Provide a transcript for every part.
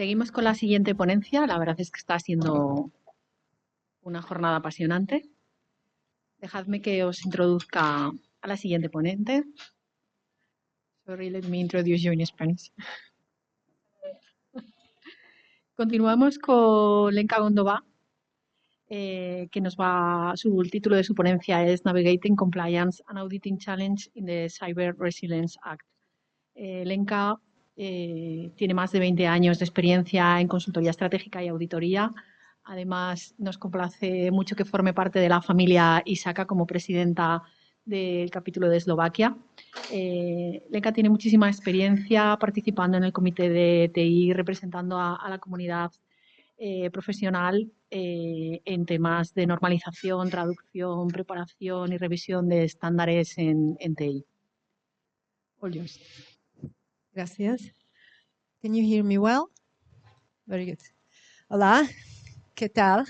Seguimos con la siguiente ponencia. La verdad es que está siendo una jornada apasionante. Dejadme que os introduzca a la siguiente ponente. Sorry, let me introduce you in Spanish. Continuamos con Lenka Gondova, que el título de su ponencia es Navigating Compliance and Auditing Challenge in the Cyber Resilience Act. Lenka tiene más de 20 años de experiencia en consultoría estratégica y auditoría. Además, nos complace mucho que forme parte de la familia ISACA como presidenta del capítulo de Eslovaquia. Lenka tiene muchísima experiencia participando en el comité de TI, representando a la comunidad profesional en temas de normalización, traducción, preparación y revisión de estándares en TI. All yours. Gracias. Can you hear me well? Very good. Hola, ¿qué tal?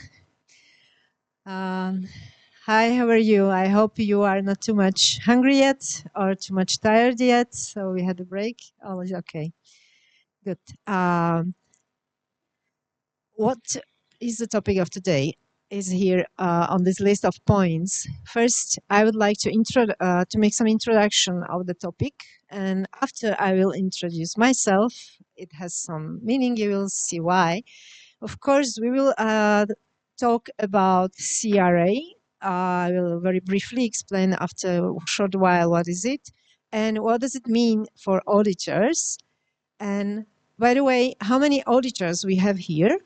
Hi, how are you? I hope you are not too much hungry yet or too much tired yet. So we had a break. All is okay. Good. What is the topic of today? Is here on this list of points. First, I would like to make some introduction of the topic, and after I will introduce myself. It has some meaning. You will see why. Of course, we will talk about CRA. I will very briefly explain after a short while what is it and what does it mean for auditors. And by the way, how many auditors we have here?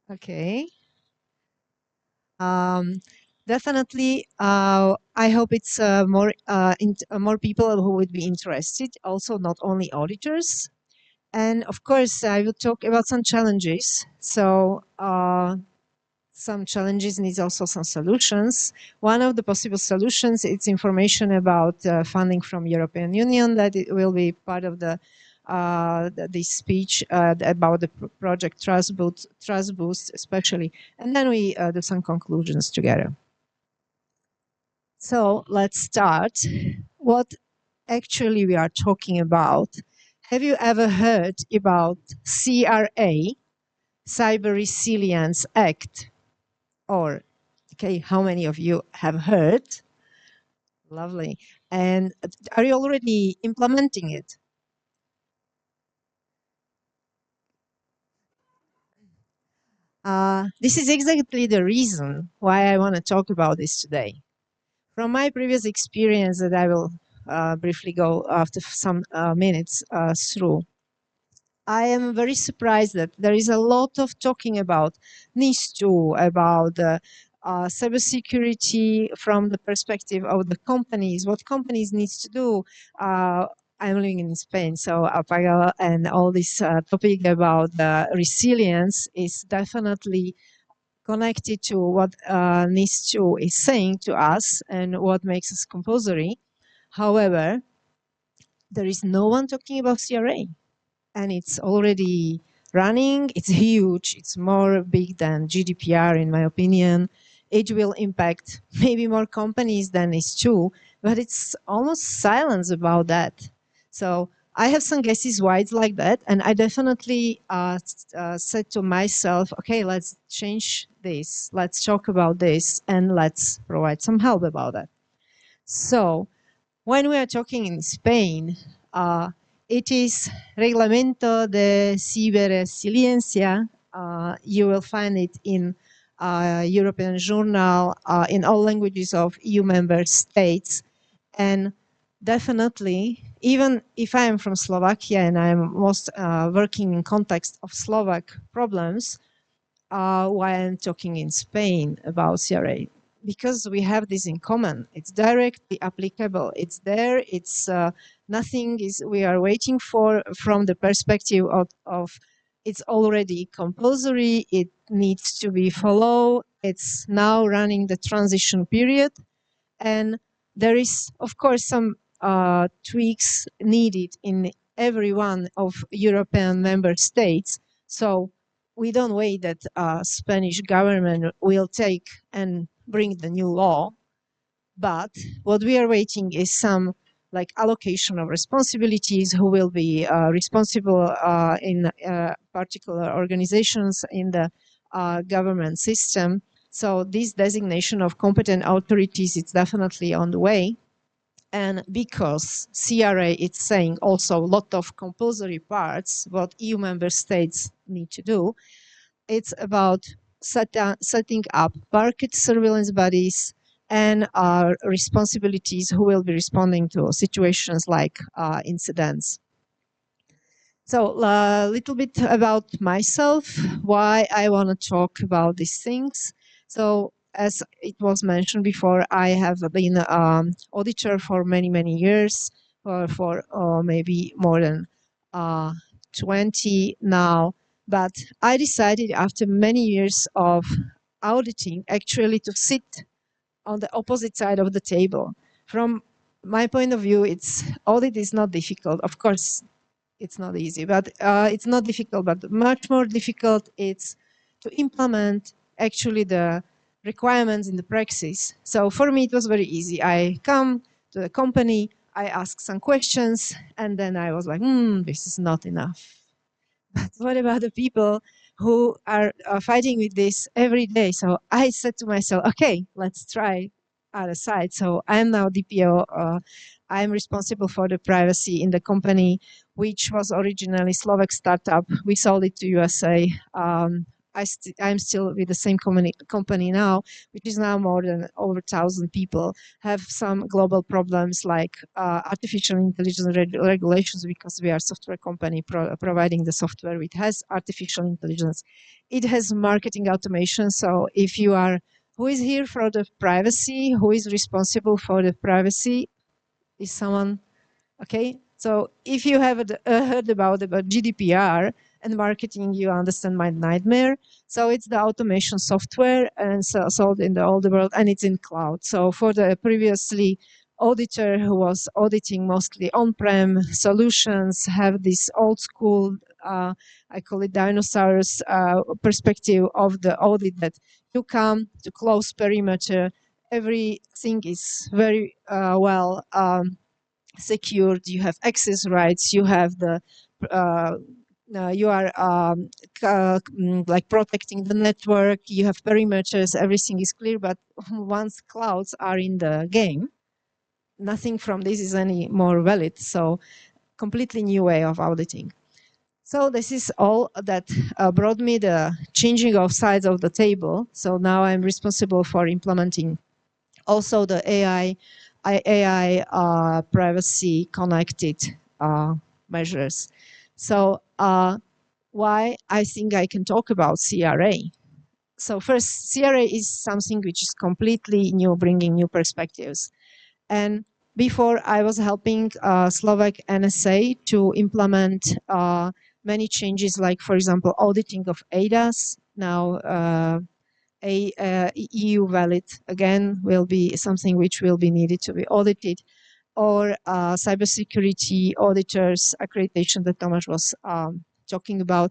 Okay. Definitely, I hope it's more people who would be interested, also not only auditors. And of course, I will talk about some challenges. So some challenges needs also some solutions. One of the possible solutions is information about funding from European Union that it will be part of this speech about the project Trust Boost especially. And then we do some conclusions together. So let's start. What actually we are talking about. Have you ever heard about CRA, Cyber Resilience Act? Or, okay, how many of you have heard? Lovely. And are you already implementing it? This is exactly the reason why I want to talk about this today. From my previous experience that I will briefly go after some minutes through, I am very surprised that there is a lot of talking about NIS2, about cybersecurity from the perspective of the companies, what companies need to do. I'm living in Spain, so Apaga and all this topic about resilience is definitely connected to what NIS2 is saying to us and what makes us compulsory. However, there is no one talking about CRA. And it's already running. It's huge. It's more big than GDPR, in my opinion. It will impact maybe more companies than NIS2, but it's almost silence about that. So I have some guesses why it's like that. And I definitely said to myself, okay, let's change this. Let's talk about this and let's provide some help about that. So when we are talking in Spain, it is Reglamento de Ciberresiliencia. You will find it in European Journal in all languages of EU member states. And definitely, even if I am from Slovakia and I'm most working in context of Slovak problems, why I'm talking in Spain about CRA. Because we have this in common. It's directly applicable. It's there. It's nothing is we are waiting for from the perspective of it's already compulsory. It needs to be followed. It's now running the transition period. And there is, of course, some tweaks needed in every one of European member states. So we don't wait that Spanish government will take and bring the new law, but what we are waiting is some like allocation of responsibilities, who will be responsible in particular organizations in the government system. So this designation of competent authorities is definitely on the way. And because CRA is saying also a lot of compulsory parts, what EU member states need to do, it's about setting up market surveillance bodies and responsibilities who will be responding to situations like incidents. So a little bit about myself, why I want to talk about these things. So as it was mentioned before, I have been auditor for many, many years, for maybe more than 20 now. But I decided after many years of auditing actually to sit on the opposite side of the table. From my point of view, audit is not difficult. Of course, it's not easy, but it's not difficult, but much more difficult it's to implement actually the requirements in the praxis. So for me, it was very easy. I come to the company, I ask some questions, and then I was like, this is not enough. But what about the people who are fighting with this every day? So I said to myself, okay, let's try other side. So I am now DPO. I'm responsible for the privacy in the company, which was originally Slovak startup. We sold it to USA. I'm still with the same company now, which is now more than over 1,000 people, have some global problems like artificial intelligence regulations, because we are a software company providing the software which has artificial intelligence. It has marketing automation. So if you are, who is here for the privacy? Who is responsible for the privacy? Is someone, okay? So if you have heard about GDPR and marketing, you understand my nightmare. So it's the automation software and sold in the older world, and it's in cloud. So for the previously auditor who was auditing mostly on-prem solutions, have this old school, I call it dinosaurs perspective of the audit, that you come to close perimeter, everything is very well secured, you have access rights, you have the you are like protecting the network, you have perimeters, everything is clear. But once clouds are in the game, nothing from this is any more valid. So completely new way of auditing. So this is all that brought me the changing of sides of the table. So now I'm responsible for implementing also the AI privacy connected measures. So why I think I can talk about CRA. So first, CRA is something which is completely new, bringing new perspectives. And before, I was helping Slovak NSA to implement many changes, like, for example, auditing of ADAS. Now, EU valid, again, will be something which will be needed to be audited, or cybersecurity auditors accreditation that Tomáš was talking about.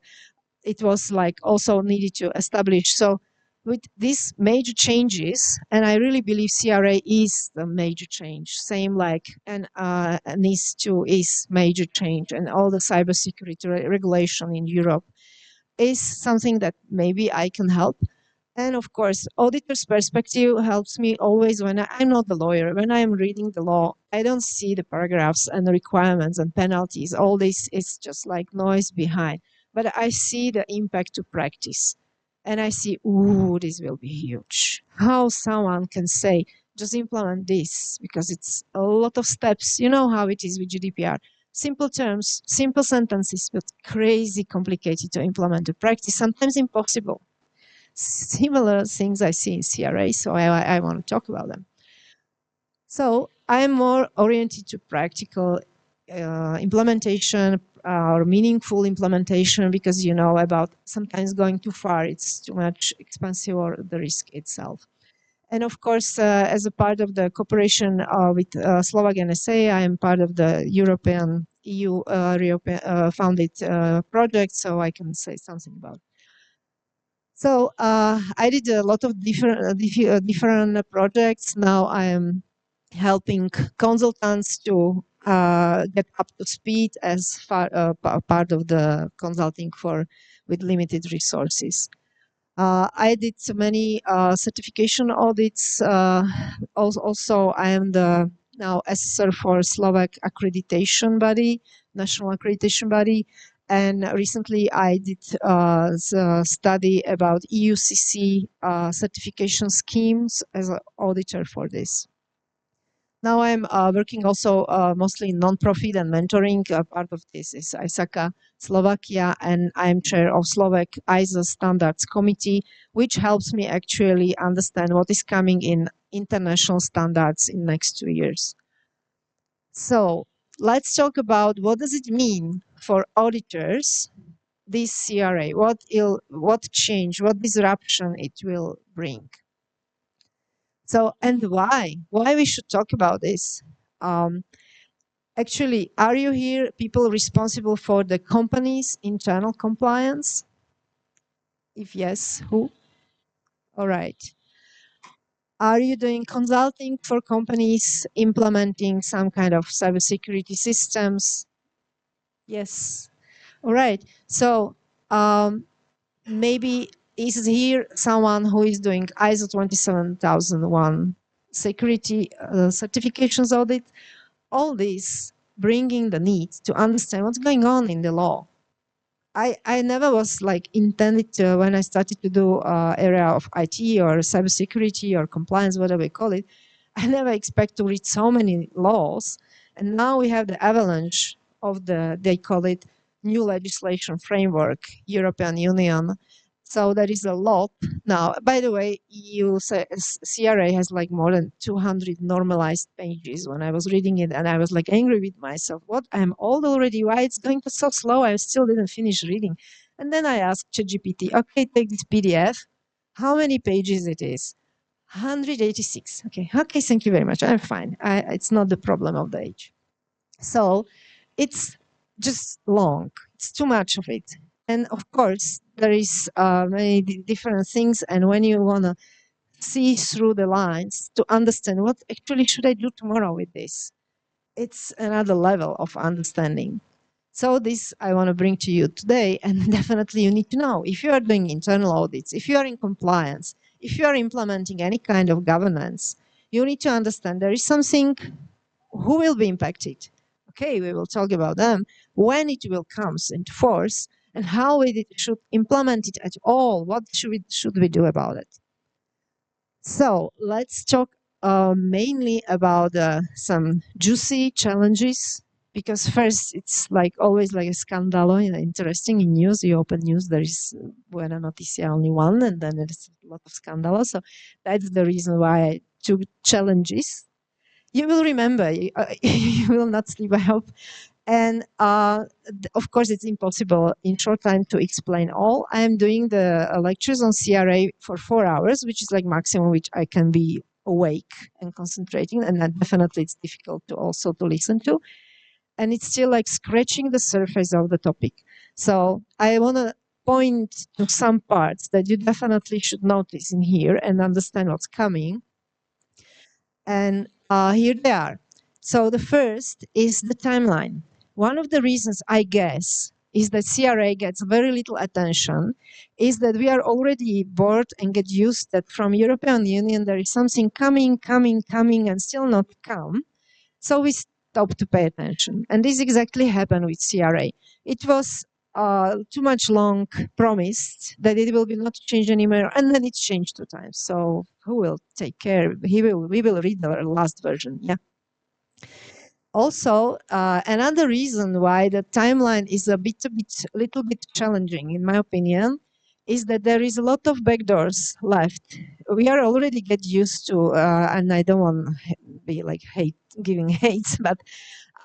It was like also needed to establish. So with these major changes, and I really believe CRA is the major change, same like NIS2 is major change, and all the cybersecurity regulation in Europe is something that maybe I can help. And of course, auditor's perspective helps me always when I'm not the lawyer. When I'm reading the law, I don't see the paragraphs and the requirements and penalties. All this is just like noise behind. But I see the impact to practice. And I see, ooh, this will be huge. How someone can say, just implement this, because it's a lot of steps. You know how it is with GDPR. Simple terms, simple sentences, but crazy complicated to implement to practice, sometimes impossible. Similar things I see in CRA, so I want to talk about them. So I'm more oriented to practical implementation or meaningful implementation, because you know about sometimes going too far, it's too much expensive, or the risk itself. And of course, as a part of the cooperation with Slovak NSA, I am part of the European EU founded project, so I can say something about it. So I did a lot of different projects. Now I am helping consultants to get up to speed as part of the consulting with limited resources. I did many certification audits. Also, I am the now assessor for Slovak accreditation body, national accreditation body. And recently I did the study about EUCC certification schemes as an auditor for this. Now I'm working also mostly in non-profit and mentoring. Part of this is ISACA Slovakia, and I'm chair of Slovak ISO Standards Committee, which helps me actually understand what is coming in international standards in next 2 years. So let's talk about what does it mean for auditors, this CRA, what change, what disruption it will bring. So, and why we should talk about this? Actually, are you here people responsible for the company's internal compliance? If yes, who? All right. Are you doing consulting for companies implementing some kind of cybersecurity systems? Yes. All right. So maybe is here someone who is doing ISO 27001 security certifications audit? All this bringing the need to understand what's going on in the law. I never was like intended to, when I started to do area of IT or cybersecurity or compliance, whatever we call it, I never expect to read so many laws. And now we have the avalanche of they call it new legislation framework, European Union. So there is a lot now. By the way, CRA has like more than 200 normalized pages. When I was reading it, and I was like angry with myself. What? I'm old already. Why it's going so slow? I still didn't finish reading. And then I asked ChatGPT, okay, take this PDF. How many pages it is? 186. Okay, thank you very much. I'm fine. It's not the problem of the age. So it's just long. It's too much of it. And of course, there is many different things. And when you want to see through the lines to understand what actually should I do tomorrow with this, it's another level of understanding. So this I want to bring to you today. And definitely you need to know if you are doing internal audits, if you are in compliance, if you are implementing any kind of governance, you need to understand there is something who will be impacted. Okay, we will talk about them, when it will come into force, and how we should implement it at all. What should we do about it? So let's talk mainly about some juicy challenges, because first it's like always like a scandalo, interesting in news. You open news, there is Buena Noticia only one, and then there's a lot of scandalo. So that's the reason why I took challenges. You will remember, you will not sleep, I hope. And of course, it's impossible in short time to explain all. I'm doing the lectures on CRA for 4 hours, which is like maximum which I can be awake and concentrating. And then definitely it's difficult to also to listen to. And it's still like scratching the surface of the topic. So I want to point to some parts that you definitely should notice in here and understand what's coming. And here they are. So the first is the timeline. One of the reasons, I guess, is that CRA gets very little attention, is that we are already bored and get used that from European Union there is something coming, and still not come. So we stop to pay attention. And this exactly happened with CRA. It was too much long promised that it will be not changed anymore, and then it's changed 2 times. So who will take care? We will read the last version. Yeah. Also, another reason why the timeline is a little bit challenging, in my opinion, is that there is a lot of backdoors left. We are already get used to, and I don't want to be like giving hates, but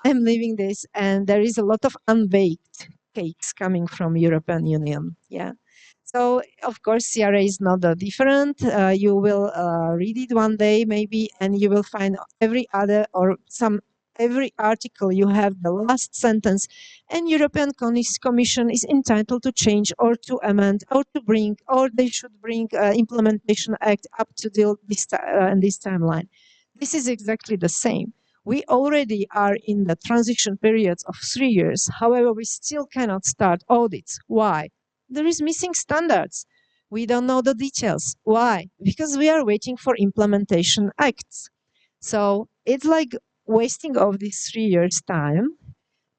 I'm leaving this, and there is a lot of unbaked cakes coming from European Union. Yeah. So of course, CRA is not different. You will read it one day maybe, and you will find every article you have the last sentence, and European Commission is entitled to change or to amend or to bring, or they should bring Implementation Act up to this timeline. This is exactly the same. We already are in the transition periods of 3 years. However, we still cannot start audits. Why? There is missing standards. We don't know the details. Why? Because we are waiting for implementation acts. So it's like wasting of this 3 years time.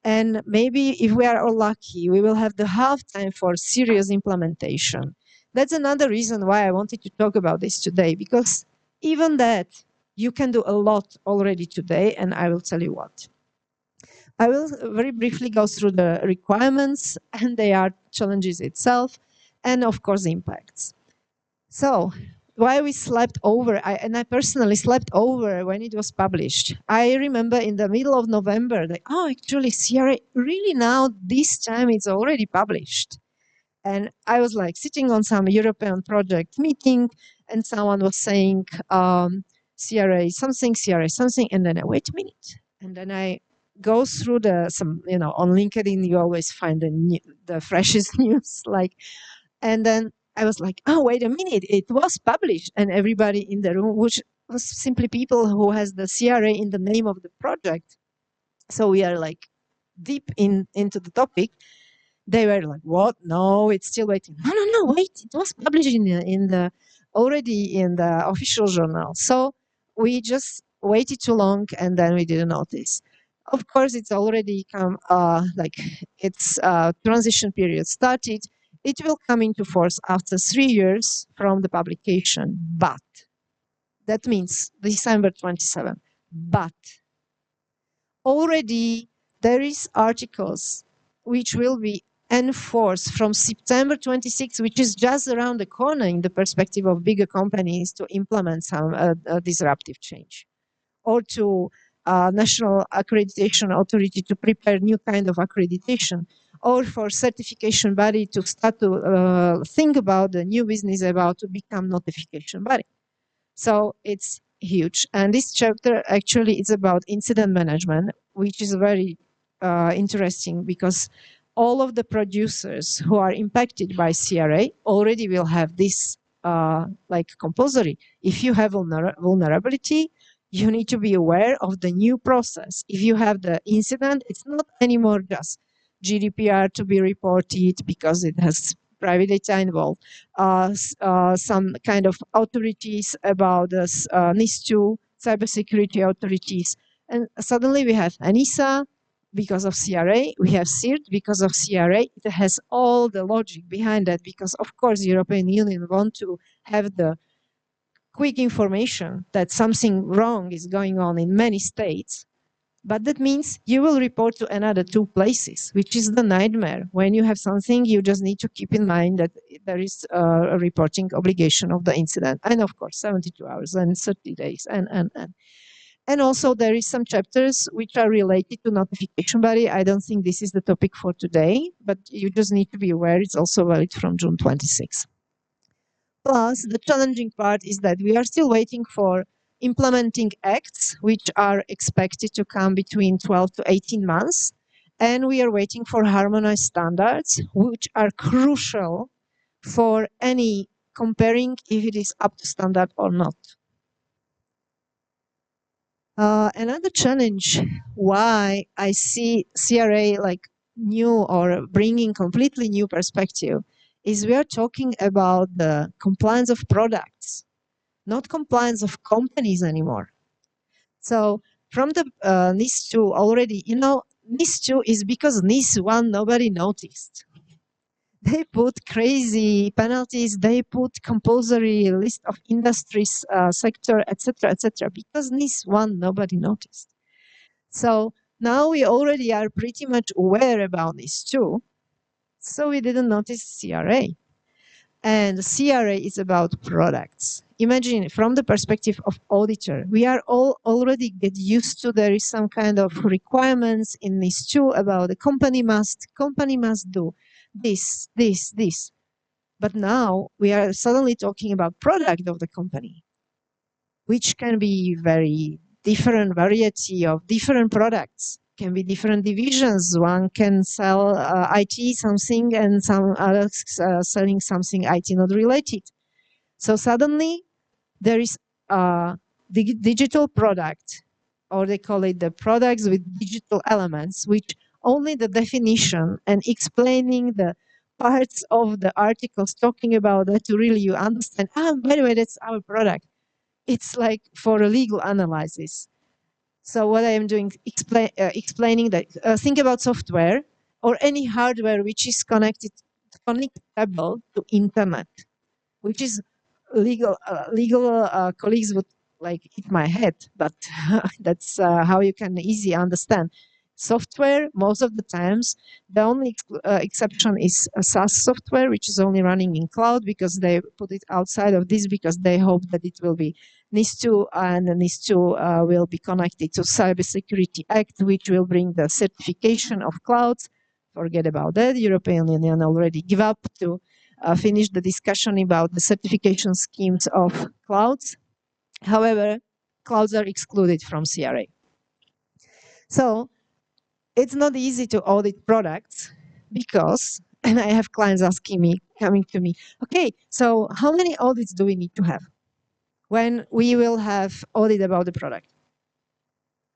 And maybe if we are all lucky, we will have the half time for serious implementation. That's another reason why I wanted to talk about this today, because even that, you can do a lot already today, and I will tell you what. I will very briefly go through the requirements, and they are challenges itself, and of course, impacts. So, why we slept over, and I personally slept over when it was published. I remember in the middle of November, like, oh, actually, CRA, really now, this time it's already published. And I was like sitting on some European project meeting, and someone was saying, CRA something, and then I wait a minute. And then I go through on LinkedIn, you always find the freshest news, and then I was like, oh, wait a minute, it was published. And everybody in the room, which was simply people who has the CRA in the name of the project. So we are like deep into the topic. They were like, what? No, it's still waiting. No, wait, it was published already in the official journal. So we just waited too long, and then we didn't notice. Of course, it's already come, its transition period started. It will come into force after 3 years from the publication, but that means December 27. But already there is articles which will be enforced from September 26, which is just around the corner in the perspective of bigger companies to implement some disruptive change, or to National Accreditation Authority to prepare new kind of accreditation, or for certification body to start to think about the new business about to become notification body. So it's huge. And this chapter actually is about incident management, which is very interesting because all of the producers who are impacted by CRA already will have this compulsory. If you have vulnerability, you need to be aware of the new process. If you have the incident, it's not anymore just GDPR to be reported because it has private data involved, some kind of authorities about this NIS2, cybersecurity authorities. And suddenly we have ANISA because of CRA, we have CIRT because of CRA. It has all the logic behind that because, of course, the European Union want to have the quick information that something wrong is going on in many states. But that means you will report to another 2 places, which is the nightmare. When you have something, you just need to keep in mind that there is a reporting obligation of the incident. And of course, 72 hours and 30 days. And also there is some chapters which are related to notification body. I don't think this is the topic for today, but you just need to be aware it's also valid from June 26. Plus, the challenging part is that we are still waiting for implementing acts, which are expected to come between 12 to 18 months. And we are waiting for harmonized standards, which are crucial for any comparing if it is up to standard or not. Another challenge why I see CRA like new or bringing completely new perspective is we are talking about the compliance of products, not compliance of companies anymore. So from the NIS2 already, NIS2 is because NIS1 nobody noticed. They put crazy penalties, they put compulsory list of industries, sector, etc., because NIS1 nobody noticed. So now we already are pretty much aware about NIS2, so we didn't notice CRA. And CRA is about products. Imagine from the perspective of auditor, we are all already get used to there is some kind of requirements in NIS2 about the company must do this. But now we are suddenly talking about product of the company, which can be very different variety of different products, can be different divisions. One can sell IT something and some others selling something IT not related. So suddenly there is a digital product or they call it the products with digital elements, which only the definition and explaining the parts of the articles talking about that to really you understand, by the way, that's our product. It's like for a legal analysis. So what I am doing, explaining that, think about software or any hardware which is connectable to internet, which is legal colleagues would like hit my head, but that's how you can easily understand. Software, most of the times, the only exception is a SaaS software, which is only running in cloud because they put it outside of this because they hope that it will be NIS2 and NIS2 will be connected to Cybersecurity Act, which will bring the certification of clouds. Forget about that. European Union already give up to finish the discussion about the certification schemes of clouds. However, clouds are excluded from CRA. So it's not easy to audit products because, and I have clients coming to me, okay, so how many audits do we need to have when we will have audit about the product?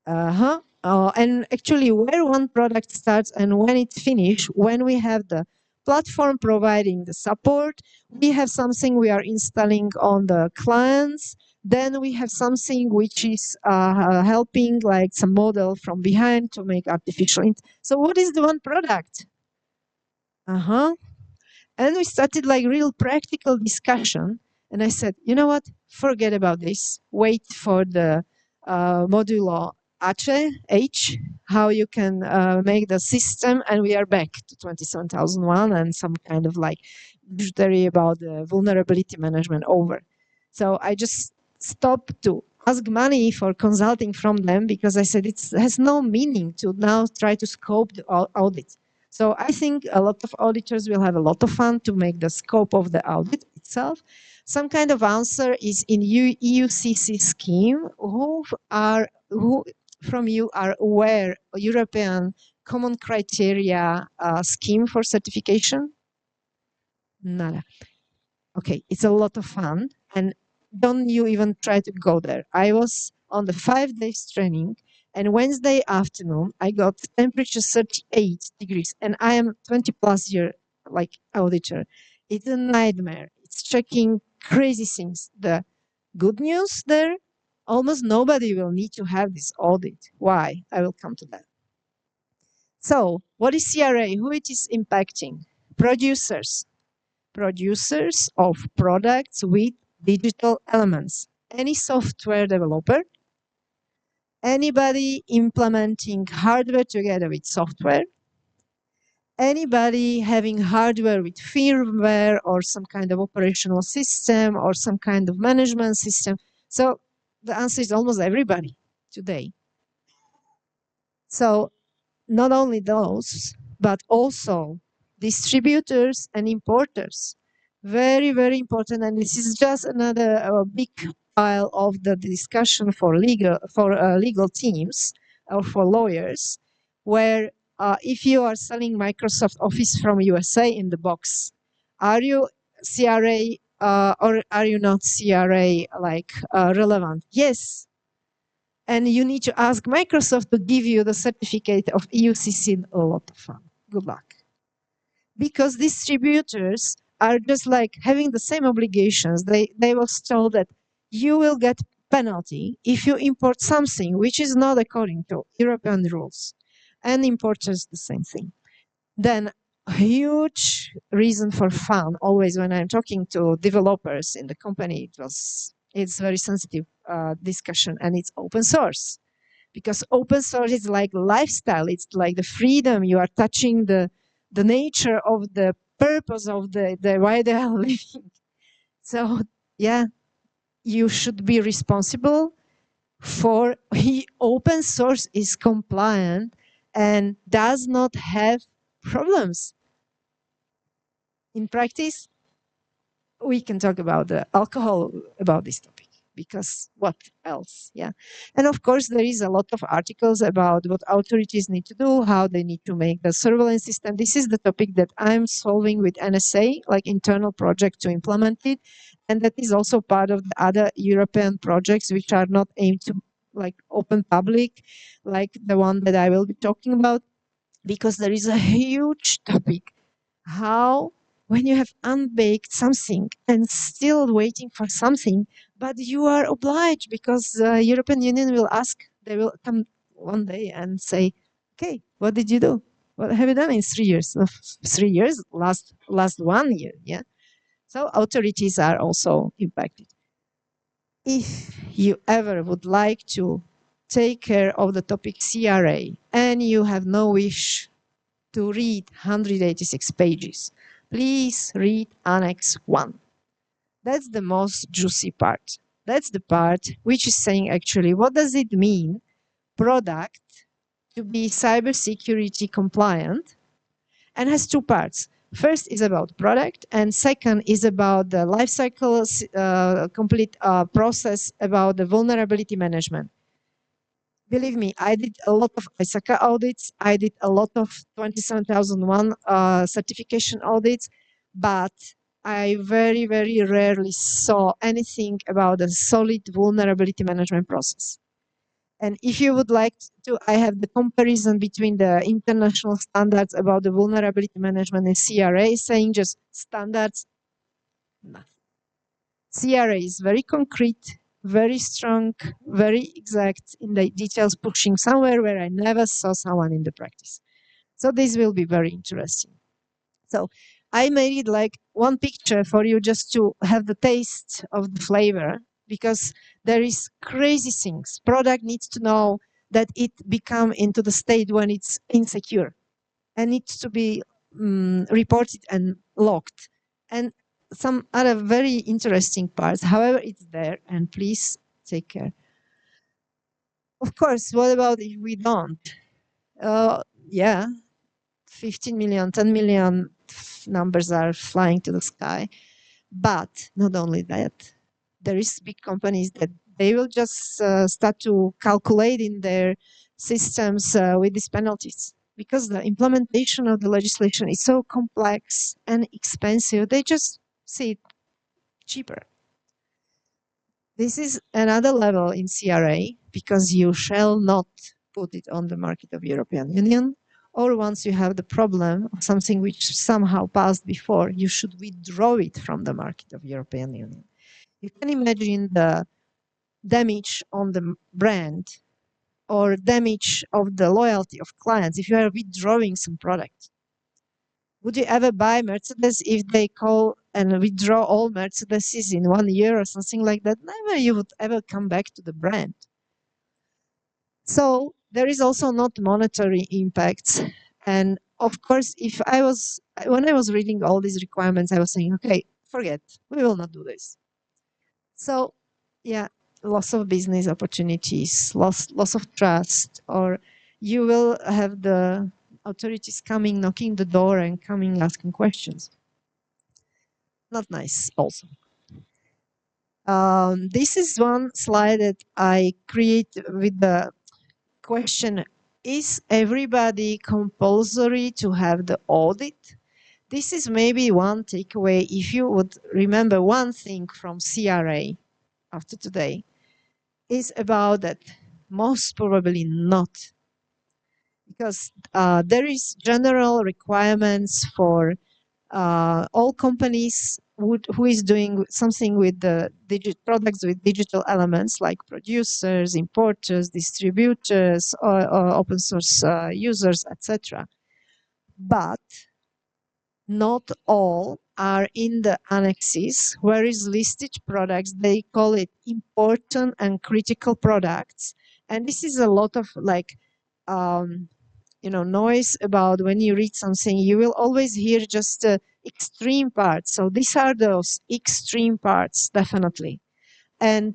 And actually where one product starts and when it's finished, when we have the platform providing the support, we have something we are installing on the clients, then we have something which is helping like some model from behind to make artificial. So what is the one product? And we started like real practical discussion. And I said, you know what, forget about this. Wait for the modulo H, how you can make the system, and we are back to 27001 and some kind of like bijouterie about the vulnerability management over. So I just stopped to ask money for consulting from them because I said it has no meaning to now try to scope the audit. So I think a lot of auditors will have a lot of fun to make the scope of the audit itself. Some kind of answer is in EUCC scheme. Who from you are aware European Common Criteria scheme for certification? Nada. Okay, it's a lot of fun, and don't you even try to go there. I was on the 5 days training, and Wednesday afternoon I got temperature 38 degrees, and I am 20 plus year like auditor. It's a nightmare. It's checking crazy things. The good news there, almost nobody will need to have this audit. Why? I will come to that. So what is CRA? Who it is impacting? Producers. Producers of products with digital elements. Any software developer, anybody implementing hardware together with software, anybody having hardware with firmware or some kind of operational system or some kind of management system. So the answer is almost everybody today. So not only those, but also distributors and importers. Very, very important. And this is just another big pile of the discussion for legal teams or for lawyers, where if you are selling Microsoft Office from USA in the box, are you CRA or are you not CRA like relevant? Yes. And you need to ask Microsoft to give you the certificate of EUCC. A lot of fun. Good luck. Because distributors are just like having the same obligations. They was told that you will get penalty if you import something which is not according to European rules. And importers the same thing. Then a huge reason for fun, always when I'm talking to developers in the company, it's very sensitive discussion, and it's open source. Because open source is like lifestyle, it's like the freedom, you are touching the nature of the purpose of the why they are living. So yeah, you should be responsible for open source is compliant and does not have problems. In practice, we can talk about the alcohol about this topic, because what else? Yeah. And of course, there is a lot of articles about what authorities need to do, how they need to make the surveillance system. This is the topic that I'm solving with NSA, like internal project to implement it. And that is also part of the other European projects which are not aimed to like open public, like the one that I will be talking about, because there is a huge topic. How, when you have unbaked something and still waiting for something, but you are obliged because the European Union will ask, they will come one day and say, okay, what did you do? What have you done in 3 years? 3 years, last 1 year, yeah? So authorities are also impacted. If you ever would like to take care of the topic CRA and you have no wish to read 186 pages, please read Annex 1. That's the most juicy part. That's the part which is saying actually, what does it mean, product, to be cybersecurity compliant, and has two parts. First is about product, and second is about the life cycle complete process about the vulnerability management. Believe me, I did a lot of ISACA audits. I did a lot of 27001 certification audits, but I very, very rarely saw anything about a solid vulnerability management process. And if you would like to, I have the comparison between the international standards about the vulnerability management and CRA, saying just standards, nothing. CRA is very concrete, very strong, very exact in the details, pushing somewhere where I never saw someone in the practice. So this will be very interesting. So I made it like one picture for you just to have the taste of the flavor, because there is crazy things. Product needs to know that it become into the state when it's insecure and needs to be reported and logged. And some other very interesting parts. However, it's there, and please take care. Of course, what about if we don't? Yeah, 15 million, 10 million numbers are flying to the sky. But not only that, there is big companies that they will just start to calculate in their systems with these penalties, because the implementation of the legislation is so complex and expensive. They just see it cheaper. This is another level in CRA, because you shall not put it on the market of European Union, or once you have the problem of something which somehow passed before, you should withdraw it from the market of European Union. You can imagine the damage on the brand or damage of the loyalty of clients if you are withdrawing some product. Would you ever buy Mercedes if they call and withdraw all Mercedeses in 1 year or something like that? Never you would ever come back to the brand. So there is also not monetary impacts. And of course, when I was reading all these requirements, I was saying, okay, forget, we will not do this. So yeah, loss of business opportunities, loss of trust, or you will have the authorities coming, knocking the door and coming asking questions. Not nice also. This is one slide that I create with the question, is everybody compulsory to have the audit? This is maybe one takeaway. If you would remember one thing from CRA after today, is about that most probably not. Because there is general requirements for all companies who is doing something with the products with digital elements, like producers, importers, distributors, or open source users, etc. But not all are in the annexes where is listed products. They call it important and critical products. And this is a lot of like, noise about when you read something. You will always hear just extreme parts. So these are those extreme parts, definitely. And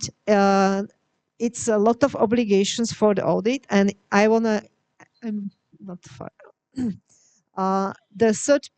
it's a lot of obligations for the audit. And I'm not far. The third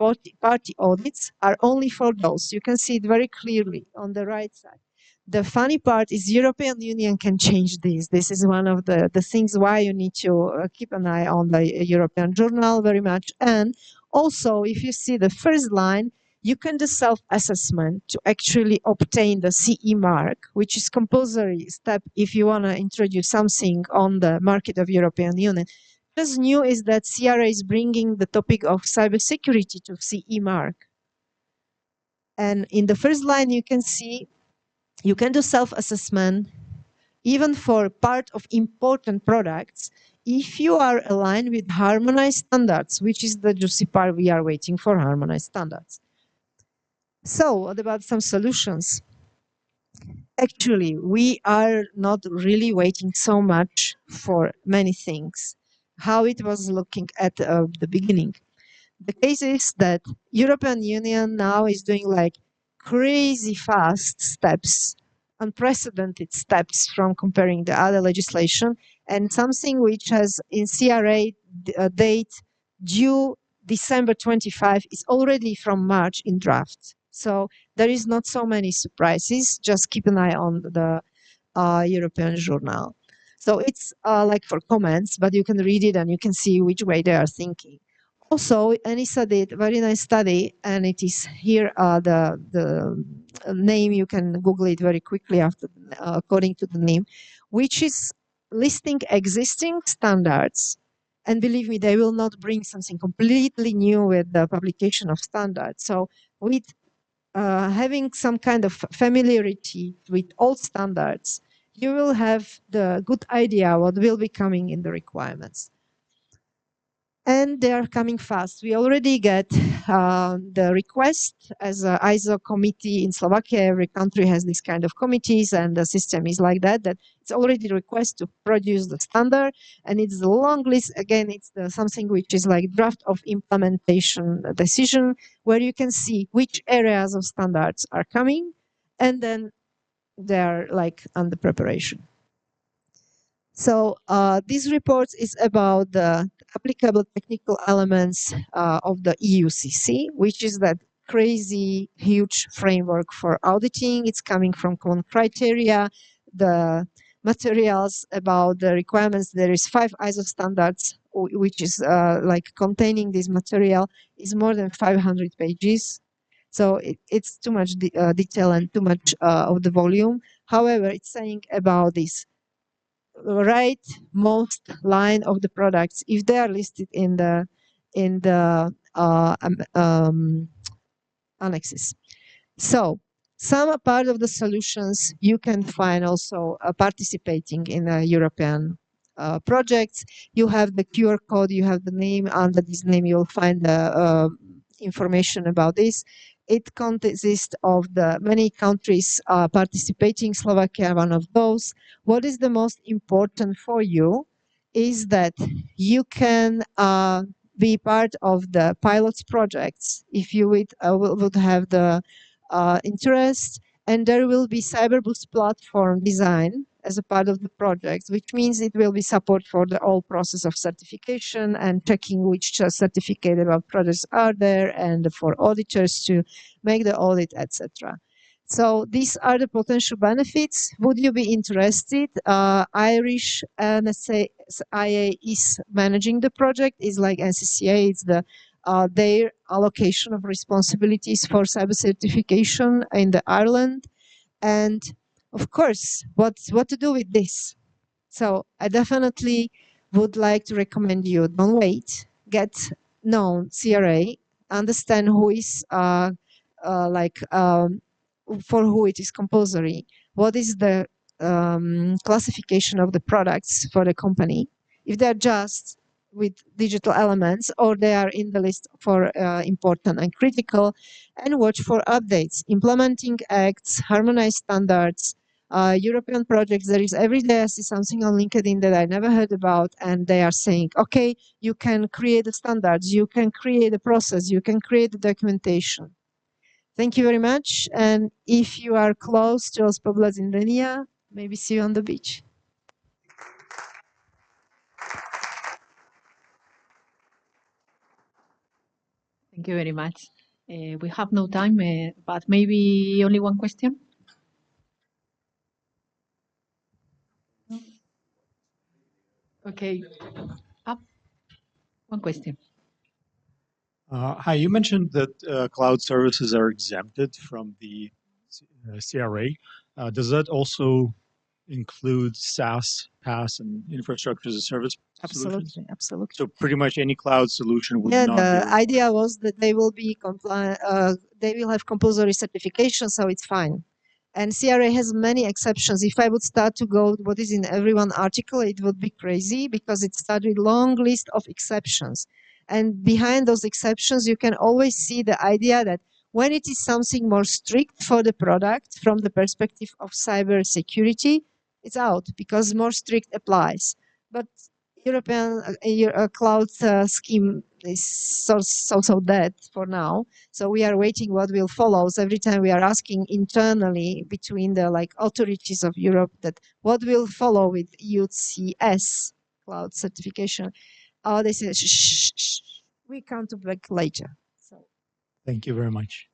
party audits are only for those. You can see it very clearly on the right side. The funny part is European Union can change this. This is one of the things why you need to keep an eye on the European Journal very much. And also, if you see the first line, you can do self-assessment to actually obtain the CE mark, which is compulsory step if you want to introduce something on the market of European Union. What's new is that CRA is bringing the topic of cybersecurity to CE mark. And in the first line, you can see you can do self-assessment even for part of important products if you are aligned with harmonized standards, which is the juicy part. We are waiting for harmonized standards. So what about some solutions? Actually, we are not really waiting so much for many things. How it was looking at the beginning. The case is that European Union now is doing like crazy fast steps, unprecedented steps from comparing the other legislation, and something which has in CRA date due December 25 is already from March in draft. So there is not so many surprises. Just keep an eye on the European journal. So it's like for comments, but you can read it and you can see which way they are thinking. Also, ENISA did a very nice study, and it is here the name. You can Google it very quickly after according to the name, which is listing existing standards. And believe me, they will not bring something completely new with the publication of standards. So with having some kind of familiarity with old standards, you will have the good idea what will be coming in the requirements. And they are coming fast. We already get the request as an ISO committee in Slovakia. Every country has this kind of committees, and the system is like that, that it's already request to produce the standard. And it's a long list. Again, it's something which is like draft of implementation decision, where you can see which areas of standards are coming, and then they're like under preparation. So this report is about the applicable technical elements of the EUCC, which is that crazy, huge framework for auditing. It's coming from common criteria, the materials about the requirements. There is 5 ISO standards, which is like containing this material is more than 500 pages. So it's too much detail and too much of the volume. However, it's saying about this rightmost line of the products if they are listed in the annexes. So some part of the solutions you can find also participating in European projects. You have the QR code, you have the name. Under this name, you will find the information about this. It consists of the many countries participating, Slovakia one of those. What is the most important for you is that you can be part of the pilots projects if you would have the interest, and there will be CyberBoost platform design as a part of the project, which means it will be support for the whole process of certification and checking which certificate about products are there, and for auditors to make the audit, etc. So these are the potential benefits. Would you be interested? Irish NSA is managing the project. It's like NCCA. It's their allocation of responsibilities for cyber certification in the Ireland. And of course, what to do with this? So I definitely would like to recommend you, don't wait, get known CRA, understand who is for who it is compulsory, what is the classification of the products for the company, if they're just with digital elements or they are in the list for important and critical, and watch for updates, implementing acts, harmonized standards, European projects. There is every day I see something on LinkedIn that I never heard about, and they are saying, okay, you can create the standards, you can create the process, you can create the documentation. Thank you very much. And if you are close to Los Pueblos in Denia, maybe see you on the beach. Thank you very much. We have no time, but maybe only one question. Okay, up. One question. Hi, you mentioned that cloud services are exempted from the CRA. Does that also include SaaS, PaaS, and infrastructure as a service solutions? Absolutely, absolutely. So pretty much any cloud solution would Yeah, not be the required. idea was that they will be compliant. They will have compulsory certification, so it's fine. And CRA has many exceptions. If I would start to go what is in every one article, it would be crazy because it started with long list of exceptions. And behind those exceptions, you can always see the idea that when it is something more strict for the product from the perspective of cyber security, it's out because more strict applies. But European cloud scheme is so dead for now. So we are waiting what will follow. So every time we are asking internally between the authorities of Europe that what will follow with UCS cloud certification. Oh, they say, shh, we come to back later. So. Thank you very much.